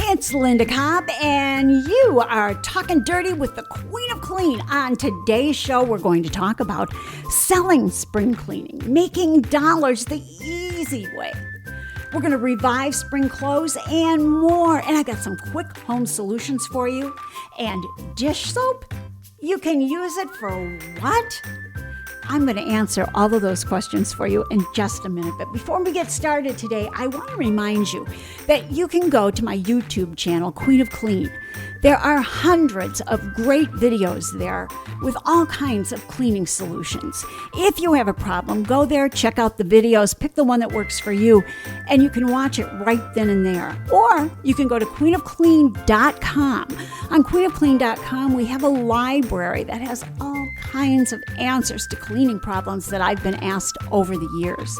It's Linda Cobb, and you are talking dirty with the Queen of Clean. On today's show, we're going to talk about selling spring cleaning, making dollars the easy way. We're going to revive spring clothes and more. And I got some quick home solutions for you. And dish soap? You can use it for what? I'm going to answer all of those questions for you in just a minute. But before we get started today, I want to remind you that you can go to my YouTube channel, Queen of Clean. There are hundreds of great videos there with all kinds of cleaning solutions. If you have a problem, go there, check out the videos, pick the one that works for you, and you can watch it right then and there. Or you can go to queenofclean.com. On queenofclean.com, we have a library that has all kinds of answers to cleaning problems that I've been asked over the years.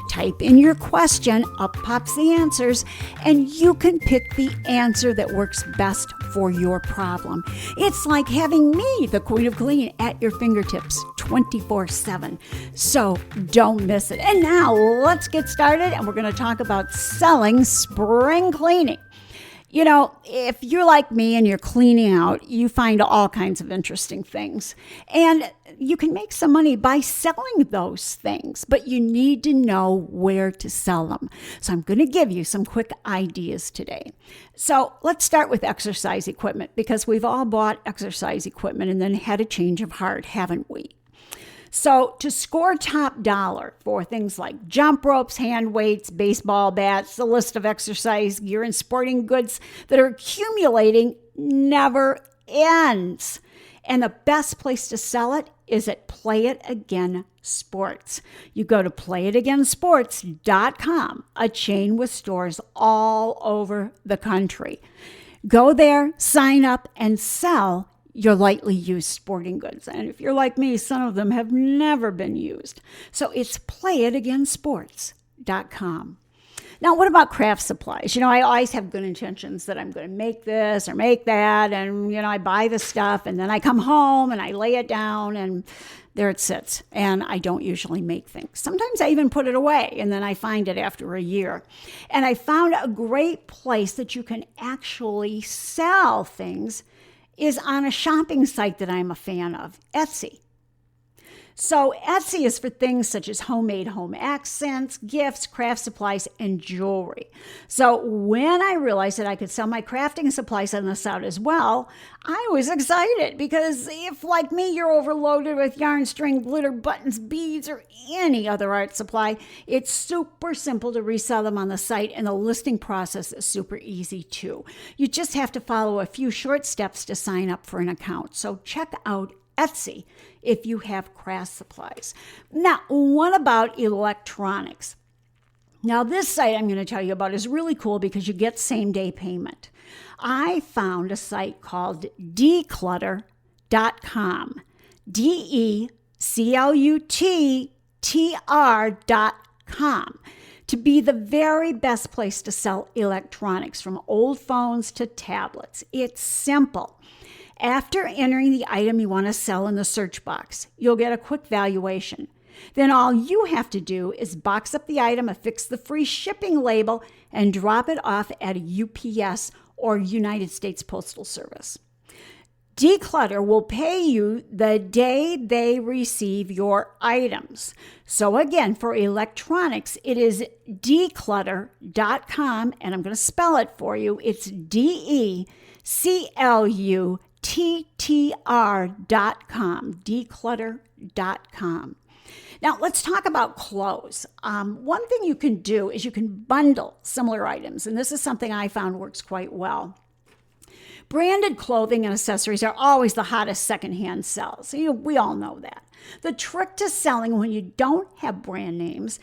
Type in your question, up pops the answers, and you can pick the answer that works best for your problem. It's like having me, the Queen of Clean, at your fingertips 24/7. So don't miss it. And now let's get started, and we're going to talk about selling spring cleaning. You know, if you're like me and you're cleaning out, you find all kinds of interesting things. And you can make some money by selling those things, but you need to know where to sell them. So I'm going to give you some quick ideas today. So let's start with exercise equipment, because we've all bought exercise equipment and then had a change of heart, haven't we? So to score top dollar for things like jump ropes, hand weights, baseball bats, the list of exercise gear and sporting goods that are accumulating never ends. And the best place to sell it is at Play It Again Sports. You go to playitagainsports.com, a chain with stores all over the country. Go there, sign up, and sell your lightly used sporting goods. And if you're like me, some of them have never been used. So it's playitagainsports.com. Now, what about craft supplies? You know, I always have good intentions that I'm going to make this or make that. And, you know, I buy the stuff and then I come home and I lay it down and there it sits. And I don't usually make things. Sometimes I even put it away and then I find it after a year. And I found a great place that you can actually sell things is on a shopping site that I'm a fan of, Etsy. So Etsy is for things such as homemade home accents, gifts, craft supplies, and jewelry. So when I realized that I could sell my crafting supplies on the site as well, I was excited, because if, like me, you're overloaded with yarn, string, glitter, buttons, beads, or any other art supply, it's super simple to resell them on the site, and the listing process is super easy too. You just have to follow a few short steps to sign up for an account. So check out Etsy if you have craft supplies. Now, what about electronics? Now, this site I'm going to tell you about is really cool because you get same-day payment. I found a site called declutter.com, DECLUTTR.com, to be the very best place to sell electronics, from old phones to tablets. It's simple. After entering the item you want to sell in the search box, you'll get a quick valuation. Then all you have to do is box up the item, affix the free shipping label, and drop it off at a UPS or United States Postal Service. Declutter will pay you the day they receive your items. So again, for electronics, it is declutter.com, and I'm going to spell it for you. It's DECLUTTR.com, declutter.com. Now, let's talk about clothes. One thing you can do is you can bundle similar items, and this is something I found works quite well. Branded clothing and accessories are always the hottest secondhand sells. We all know that. The trick to selling when you don't have brand names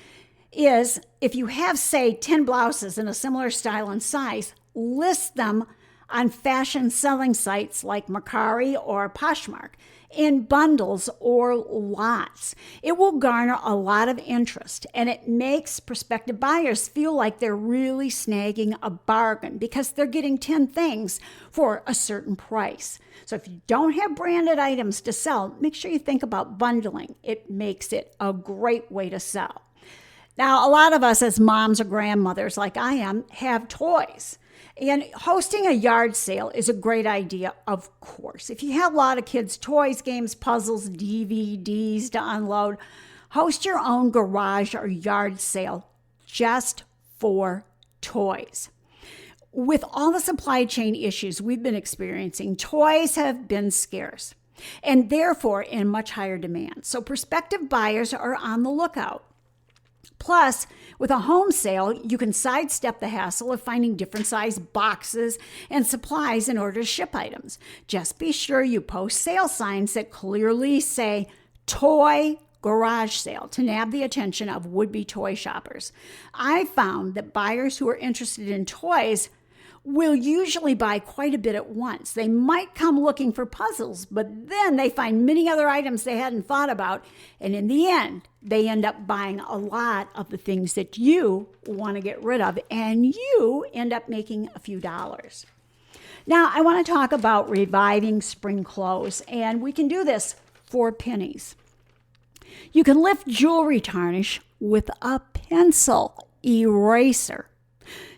is, if you have, say, 10 blouses in a similar style and size, list them on fashion selling sites like Mercari or Poshmark in bundles or lots. It will garner a lot of interest, and it makes prospective buyers feel like they're really snagging a bargain because they're getting 10 things for a certain price. So if you don't have branded items to sell, make sure you think about bundling. It makes it a great way to sell. Now, a lot of us as moms or grandmothers, like I am, have toys. And hosting a yard sale is a great idea, of course. If you have a lot of kids' toys, games, puzzles, DVDs to unload, host your own garage or yard sale just for toys. With all the supply chain issues we've been experiencing, toys have been scarce and therefore in much higher demand. So prospective buyers are on the lookout. Plus, with a home sale, you can sidestep the hassle of finding different size boxes and supplies in order to ship items. Just be sure you post sale signs that clearly say toy garage sale to nab the attention of would-be toy shoppers. I found that buyers who are interested in toys will usually buy quite a bit at once. They might come looking for puzzles, but then they find many other items they hadn't thought about, and in the end, they end up buying a lot of the things that you want to get rid of, and you end up making a few dollars. Now, I want to talk about reviving spring clothes, and we can do this for pennies. You can lift jewelry tarnish with a pencil eraser.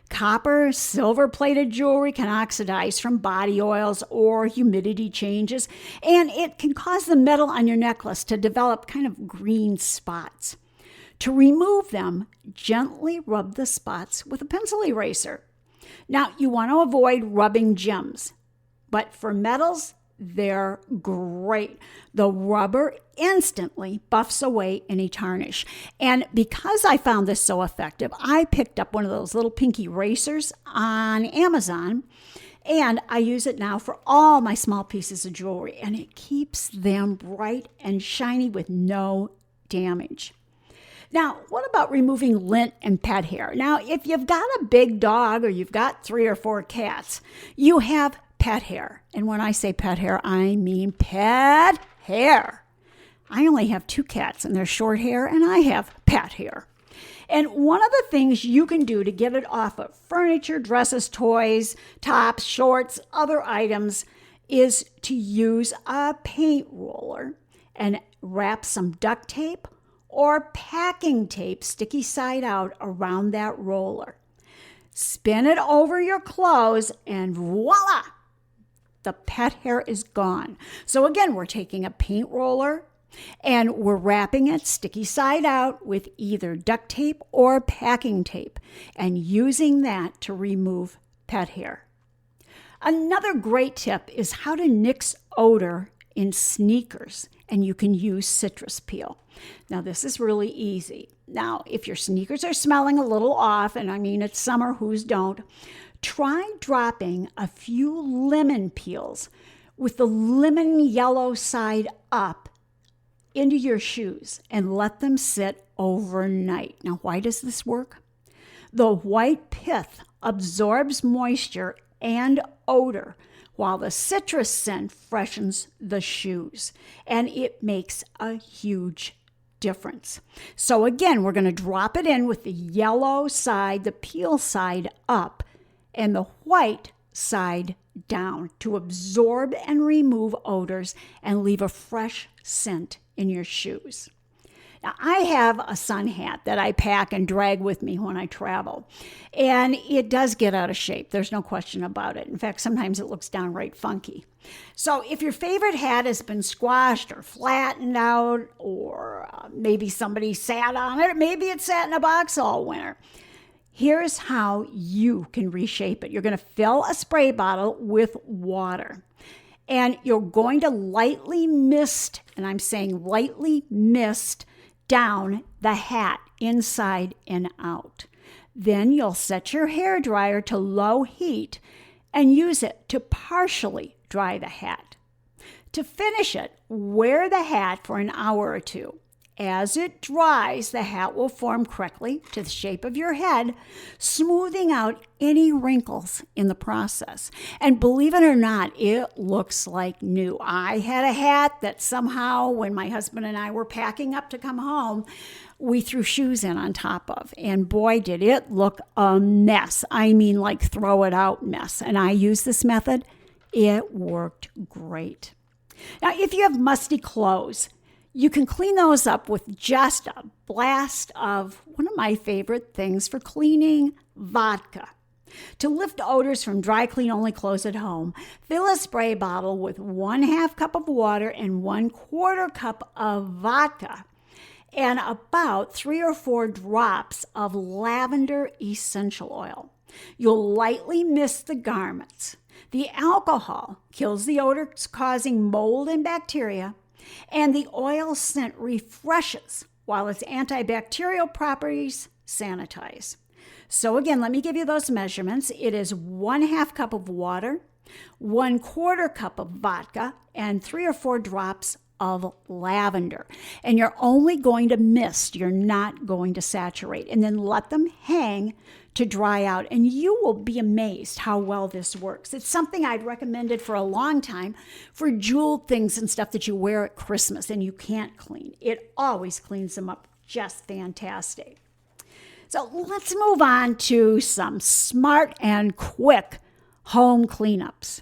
Copper, silver-plated jewelry can oxidize from body oils or humidity changes, and it can cause the metal on your necklace to develop kind of green spots. To remove them, gently rub the spots with a pencil eraser. Now, you want to avoid rubbing gems, but for metals, they're great. The rubber instantly buffs away any tarnish. And because I found this so effective, I picked up one of those little pink erasers on Amazon, and I use it now for all my small pieces of jewelry, and it keeps them bright and shiny with no damage. Now, what about removing lint and pet hair? Now, if you've got a big dog or you've got 3 or 4 cats, you have pet hair. And when I say pet hair, I mean pet hair. I only have 2 cats and they're short hair, and I have pet hair. And one of the things you can do to get it off of furniture, dresses, toys, tops, shorts, other items is to use a paint roller and wrap some duct tape or packing tape sticky side out around that roller. Spin it over your clothes and voila! The pet hair is gone. So again, we're taking a paint roller and we're wrapping it sticky side out with either duct tape or packing tape and using that to remove pet hair. Another great tip is how to nix odor in sneakers, and you can use citrus peel. Now, this is really easy. Now, if your sneakers are smelling a little off, and I mean it's summer, whose don't, try dropping a few lemon peels with the lemon yellow side up into your shoes and let them sit overnight. Now, why does this work? The white pith absorbs moisture and odor while the citrus scent freshens the shoes, and it makes a huge difference. So again, we're going to drop it in with the yellow side, the peel side up, and the white side down to absorb and remove odors and leave a fresh scent in your shoes. Now, I have a sun hat that I pack and drag with me when I travel, and it does get out of shape. There's no question about it. In fact, sometimes it looks downright funky. So if your favorite hat has been squashed or flattened out, or maybe somebody sat on it, or maybe it sat in a box all winter, here's how you can reshape it. You're going to fill a spray bottle with water, and you're going to lightly mist, and I'm saying lightly mist, down the hat inside and out. Then you'll set your hairdryer to low heat and use it to partially dry the hat. To finish it, wear the hat for an hour or 2. As it dries, the hat will form correctly to the shape of your head, smoothing out any wrinkles in the process. And believe it or not, it looks like new. I had a hat that somehow, when my husband and I were packing up to come home, we threw shoes in on top of. And boy, did it look a mess. I mean, like throw it out mess. And I used this method. It worked great. Now, if you have musty clothes, You can clean those up with just a blast of one of my favorite things for cleaning, vodka. To lift odors from dry clean only clothes at home, fill a spray bottle with 1/2 cup of water and 1/4 cup of vodka and about 3 or 4 drops of lavender essential oil. You'll lightly mist the garments. The alcohol kills the odors causing mold and bacteria, and the oil scent refreshes while its antibacterial properties sanitize. So again, let me give you those measurements. It is 1/2 cup of water, 1/4 cup of vodka, and 3 or 4 drops of lavender. And you're only going to mist, you're not going to saturate. And then let them hang to dry out. And you will be amazed how well this works. It's something I'd recommended for a long time for jeweled things and stuff that you wear at Christmas and you can't clean. It always cleans them up just fantastic. So let's move on to some smart and quick home cleanups.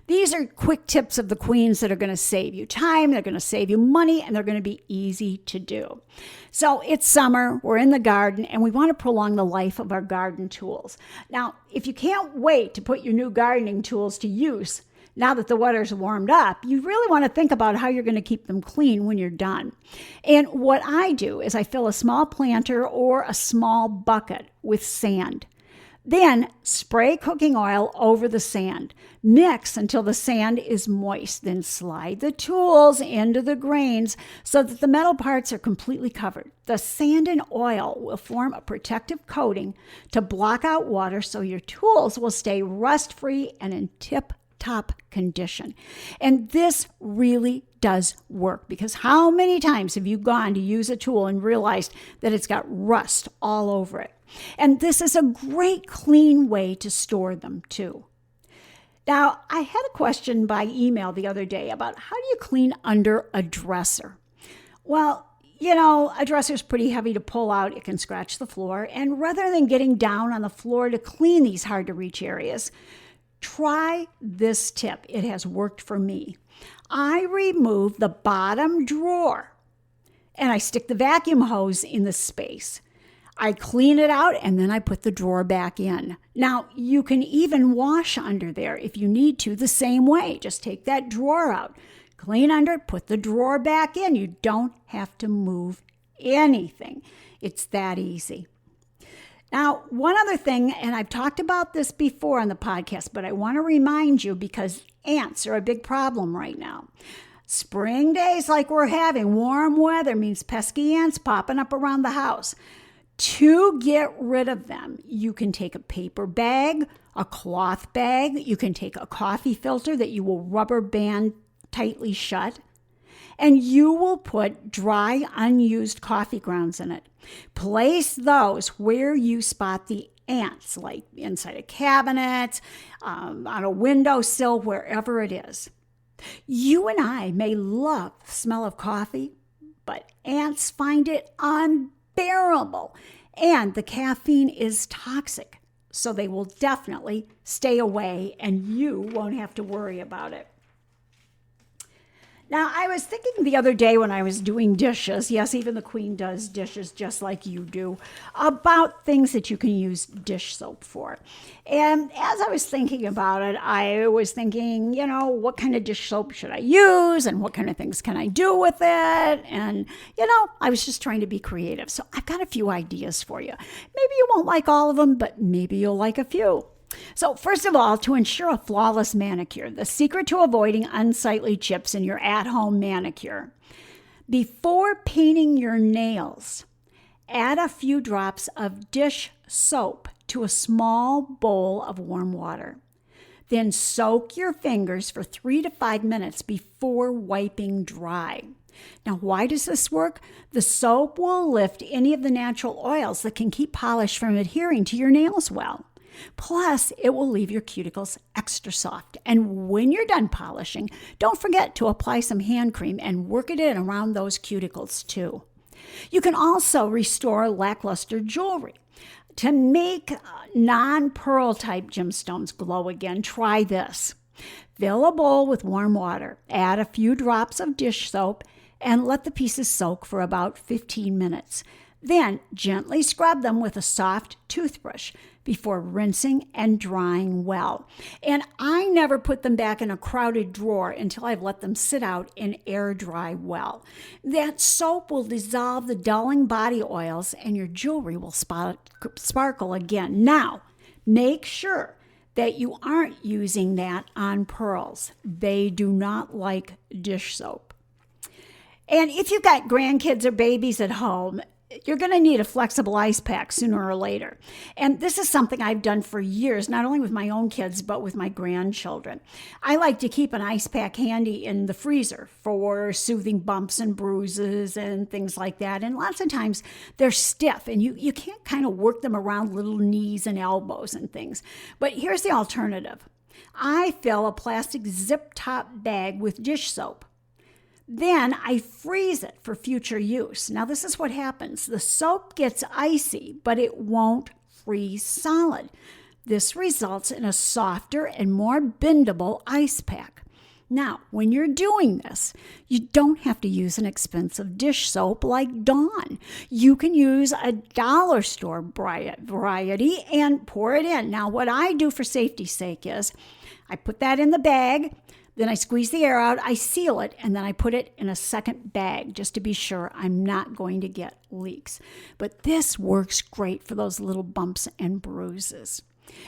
These are quick tips of the queens that are going to save you time, they're going to save you money, and they're going to be easy to do. So it's summer, we're in the garden, and we want to prolong the life of our garden tools. Now, if you can't wait to put your new gardening tools to use, now that the weather's warmed up, you really want to think about how you're going to keep them clean when you're done. And what I do is I fill a small planter or a small bucket with sand. Then spray cooking oil over the sand. Mix until the sand is moist. Then slide the tools into the grains so that the metal parts are completely covered. The sand and oil will form a protective coating to block out water so your tools will stay rust-free and in tip-top condition. And this really does work, because how many times have you gone to use a tool and realized that it's got rust all over it? And this is a great clean way to store them too. Now, I had a question by email the other day about how do you clean under a dresser? Well, you know, a dresser is pretty heavy to pull out. It can scratch the floor. And rather than getting down on the floor to clean these hard to reach areas, try this tip. It has worked for me. I remove the bottom drawer and I stick the vacuum hose in the space. I clean it out and then I put the drawer back in. Now, you can even wash under there if you need to the same way. Just take that drawer out, clean under it, put the drawer back in. You don't have to move anything. It's that easy. Now, one other thing, and I've talked about this before on the podcast, but I want to remind you because ants are a big problem right now. Spring days like we're having, warm weather means pesky ants popping up around the house. To get rid of them, you can take a paper bag, a cloth bag. You can take a coffee filter that you will rubber band tightly shut, and you will put dry, unused coffee grounds in it. Place those where you spot the ants, like inside a cabinet, on a windowsill, wherever it is. You and I may love the smell of coffee, but ants find it unbearable, and the caffeine is toxic, so they will definitely stay away, and you won't have to worry about it. Now, I was thinking the other day when I was doing dishes, yes, even the queen does dishes just like you do, about things that you can use dish soap for. And as I was thinking about it, I was thinking, you know, what kind of dish soap should I use and what kind of things can I do with it? And, you know, I was just trying to be creative. So I've got a few ideas for you. Maybe you won't like all of them, but maybe you'll like a few. So first of all, to ensure a flawless manicure, the secret to avoiding unsightly chips in your at-home manicure. Before painting your nails, add a few drops of dish soap to a small bowl of warm water. Then soak your fingers for 3 to 5 minutes before wiping dry. Now, why does this work? The soap will lift any of the natural oils that can keep polish from adhering to your nails well. Plus, it will leave your cuticles extra soft. And when you're done polishing, don't forget to apply some hand cream and work it in around those cuticles too. You can also restore lackluster jewelry. To make non-pearl type gemstones glow again, try this. Fill a bowl with warm water, add a few drops of dish soap, and let the pieces soak for about 15 minutes. Then gently scrub them with a soft toothbrush before rinsing and drying well. And I never put them back in a crowded drawer until I've let them sit out and air dry well. That soap will dissolve the dulling body oils and your jewelry will sparkle again. Now, make sure that you aren't using that on pearls. They do not like dish soap. And if you've got grandkids or babies at home, you're going to need a flexible ice pack sooner or later. And this is something I've done for years, not only with my own kids, but with my grandchildren. I like to keep an ice pack handy in the freezer for soothing bumps and bruises and things like that. And lots of times they're stiff and you can't kind of work them around little knees and elbows and things. But here's the alternative. I fill a plastic zip-top bag with dish soap. Then I freeze it for future use. Now, this is what happens. The soap gets icy, but it won't freeze solid. This results in a softer and more bendable ice pack. Now, when you're doing this, you don't have to use an expensive dish soap like Dawn. You can use a dollar store variety and pour it in. Now, what I do for safety's sake is I put that in the bag. Then I squeeze the air out, I seal it, and then I put it in a second bag just to be sure I'm not going to get leaks. But this works great for those little bumps and bruises.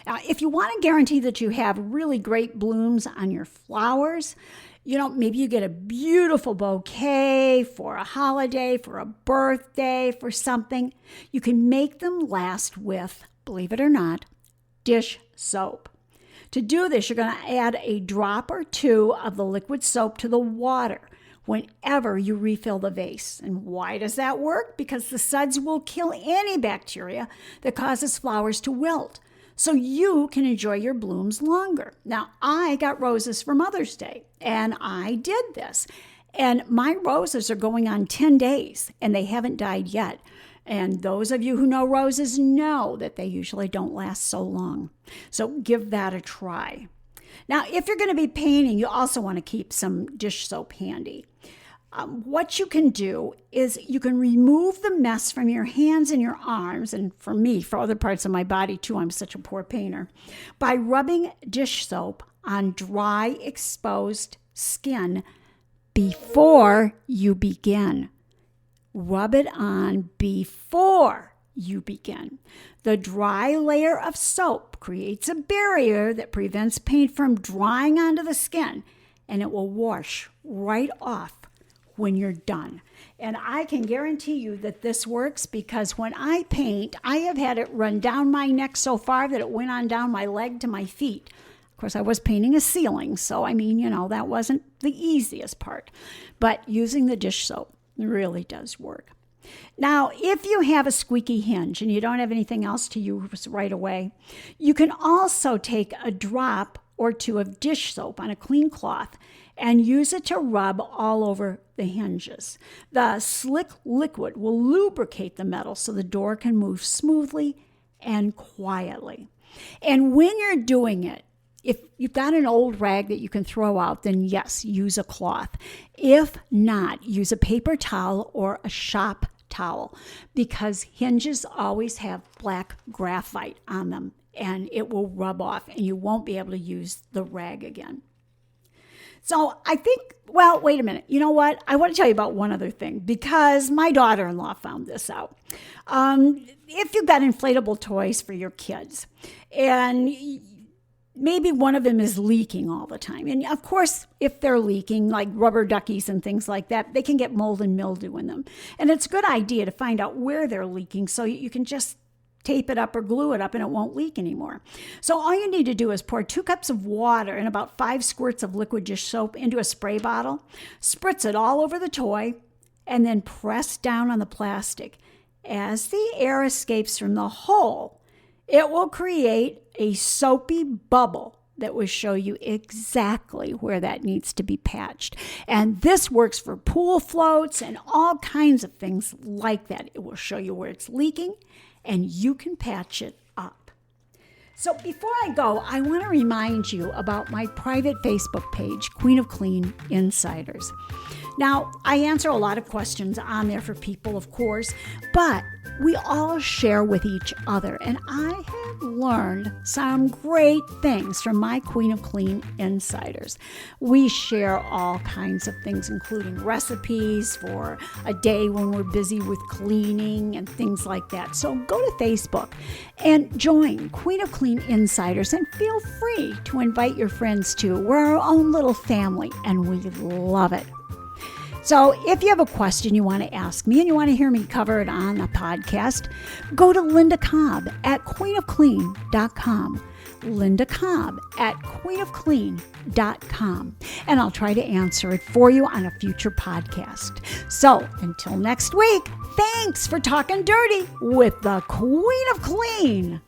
Now, if you want to guarantee that you have really great blooms on your flowers, maybe you get a beautiful bouquet for a holiday, for a birthday, for something, you can make them last with, believe it or not, dish soap. To do this, you're going to add a drop or two of the liquid soap to the water whenever you refill the vase. And why does that work? Because the suds will kill any bacteria that causes flowers to wilt, so you can enjoy your blooms longer. Now, I got roses for Mother's Day, and I did this. And my roses are going on 10 days, and they haven't died yet. And those of you who know roses know that they usually don't last so long. So give that a try. Now, if you're going to be painting, you also want to keep some dish soap handy. What you can do is you can remove the mess from your hands and your arms, and for me, for other parts of my body too, I'm such a poor painter, by rubbing dish soap on dry, exposed skin before you begin. Rub it on before you begin. The dry layer of soap creates a barrier that prevents paint from drying onto the skin, and it will wash right off when you're done. And I can guarantee you that this works because when I paint, I have had it run down my neck so far that it went on down my leg to my feet. Of course, I was painting a ceiling, so that wasn't the easiest part. But using the dish soap really does work. Now, if you have a squeaky hinge and you don't have anything else to use right away, you can also take a drop or two of dish soap on a clean cloth and use it to rub all over the hinges. The slick liquid will lubricate the metal so the door can move smoothly and quietly. And when you're doing it, if you've got an old rag that you can throw out, then yes, use a cloth. If not, use a paper towel or a shop towel because hinges always have black graphite on them and it will rub off and you won't be able to use the rag again. So I think, wait a minute. You know what? I want to tell you about one other thing because my daughter-in-law found this out. If you've got inflatable toys for your kids and maybe one of them is leaking all the time. And of course, if they're leaking, like rubber duckies and things like that, they can get mold and mildew in them. And it's a good idea to find out where they're leaking so you can just tape it up or glue it up and it won't leak anymore. So all you need to do is pour 2 cups of water and about 5 squirts of liquid dish soap into a spray bottle, spritz it all over the toy, and then press down on the plastic. As the air escapes from the hole, it will create a soapy bubble that will show you exactly where that needs to be patched. And this works for pool floats and all kinds of things like that. It will show you where it's leaking and you can patch it up. So before I go, I want to remind you about my private Facebook page, Queen of Clean Insiders. Now, I answer a lot of questions on there for people, of course, but we all share with each other, and I have learned some great things from my Queen of Clean insiders. We share all kinds of things, including recipes for a day when we're busy with cleaning and things like that. So go to Facebook and join Queen of Clean Insiders, and feel free to invite your friends too. We're our own little family, and we love it. So if you have a question you want to ask me and you want to hear me cover it on a podcast, go to Linda Cobb at queenofclean.com. Linda Cobb at queenofclean.com. And I'll try to answer it for you on a future podcast. So until next week, thanks for talking dirty with the Queen of Clean.